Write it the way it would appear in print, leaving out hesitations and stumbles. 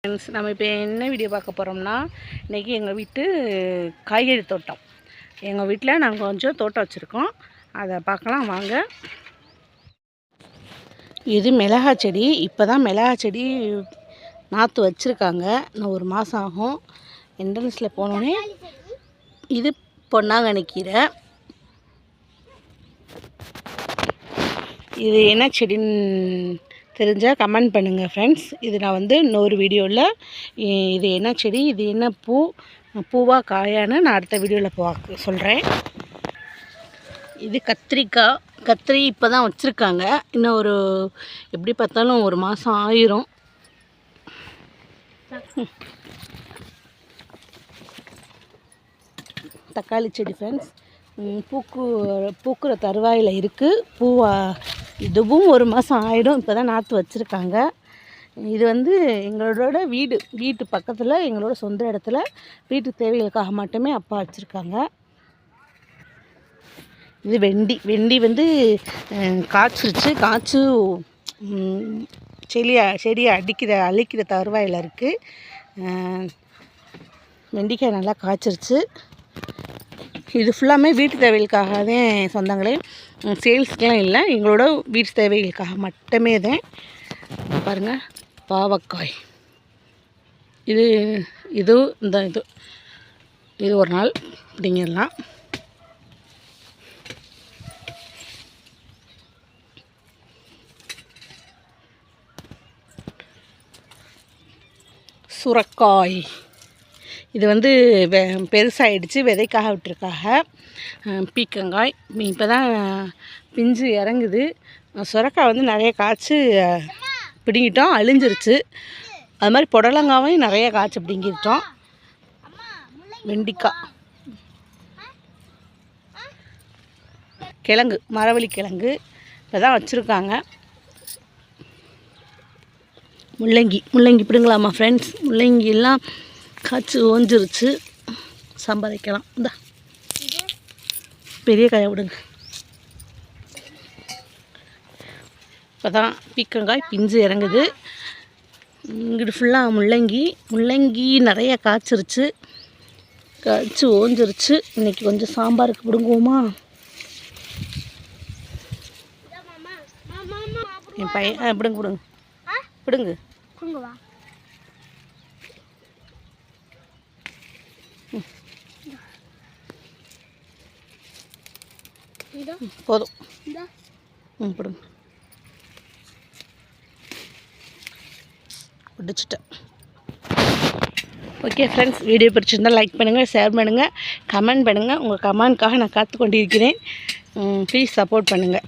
Friends, நம்ம இப்போ என்ன வீடியோ பார்க்க போகிறோம்னா, இன்றைக்கி எங்கள் வீட்டு காய்கறி தோட்டம். எங்கள் வீட்டில் நாங்கள் கொஞ்சம் தோட்டம் வச்சுருக்கோம், அதை பார்க்கலாம் வாங்க. இது மிளகா செடி. இப்போ தான் மிளகா செடி நாற்று வச்சுருக்காங்க. இன்னும் ஒரு மாதம் ஆகும். என்ட்ரன்ஸில் போனோடனே இது பொன்னாங்கண்ணி கீரை. இது என்ன செடின்னு தெரிஞ்சால் கமெண்ட் பண்ணுங்கள் ஃப்ரெண்ட்ஸ். இது நான் இன்னொரு வீடியோவில் இது என்ன செடி, இது என்ன பூவா காயான்னு நான் அடுத்த வீடியோவில் சொல்கிறேன். இது கத்திரிக்காய். கத்திரி இப்போ தான் வச்சுருக்காங்க. இன்னும் ஒரு எப்படி பார்த்தாலும் ஒரு மாதம் ஆயிரும். தக்காளி செடி ஃப்ரெண்ட்ஸ், பூக்குற தருவாயில் இருக்குது. இதுவும் ஒரு மாதம் ஆகிடும். இப்போ தான் நாற்று வச்சுருக்காங்க. இது எங்களோட வீட்டு பக்கத்தில் எங்களோட சொந்த இடத்துல வீட்டு தேவைகளுக்காக மட்டுமே அப்பா வச்சுருக்காங்க. இது வெண்டி காய்ச்சிருச்சு. செடியை அழிக்கிற தருவாயில் இருக்குது. வெண்டிக்காய் நல்லா காய்ச்சிருச்சு. இது ஃபுல்லாமே வீட்டு தேவைகளுக்காக தான் சொந்தங்களே, சேல்ஸ்க்கெலாம் இல்லை, எங்களோட வீட்டு தேவைகளுக்காக மட்டுமே தான். பாருங்கள், பாவக்காய். இது ஒரு நாள் பிடிங்கிடலாம். சுரக்காய். இது பெருசாகிடுச்சு, விதைக்காக விட்டுருக்காக. பீக்கங்காய் இப்போ தான் பிஞ்சு இறங்குது. சுரக்காய் நிறைய காய்ச்சி பிடுங்கிட்டோம், அழிஞ்சிருச்சு. அது மாதிரி புடலங்காயும் நிறைய காய்ச்சி பிடுங்கிட்டோம். வெண்டிக்காய், கிழங்கு, மரவள்ளி கிழங்கு இப்போ தான் வச்சுருக்காங்க. முள்ளங்கி பிடுங்கலாமா ஃப்ரெண்ட்ஸ்? முள்ளங்கியெல்லாம் காய்ச்சி ஓஞ்சிருச்சு, சம்பாதிக்கலாம். இந்த பெரிய காயை விடுங்க. இப்போ தான் பீக்கங்காய் பிஞ்சு இறங்குது. இங்கிட்டு ஃபுல்லாக முள்ளங்கி நிறைய காய்ச்சி ஓஞ்சிருச்சு. இன்றைக்கி கொஞ்சம் சாம்பாருக்கு பிடுங்குவோமா? என் பையன் பிடுங்கு. போதும், பிடுங்க. பிடிச்சிட்டேன். ஓகே ஃப்ரெண்ட்ஸ், வீடியோ பிடிச்சிருந்தால் லைக் பண்ணுங்கள், ஷேர் பண்ணுங்கள், கமெண்ட் பண்ணுங்கள். உங்கள் கமெண்ட்காக நான் காத்து கொண்டிருக்கிறேன். ப்ளீஸ் சப்போர்ட் பண்ணுங்கள்.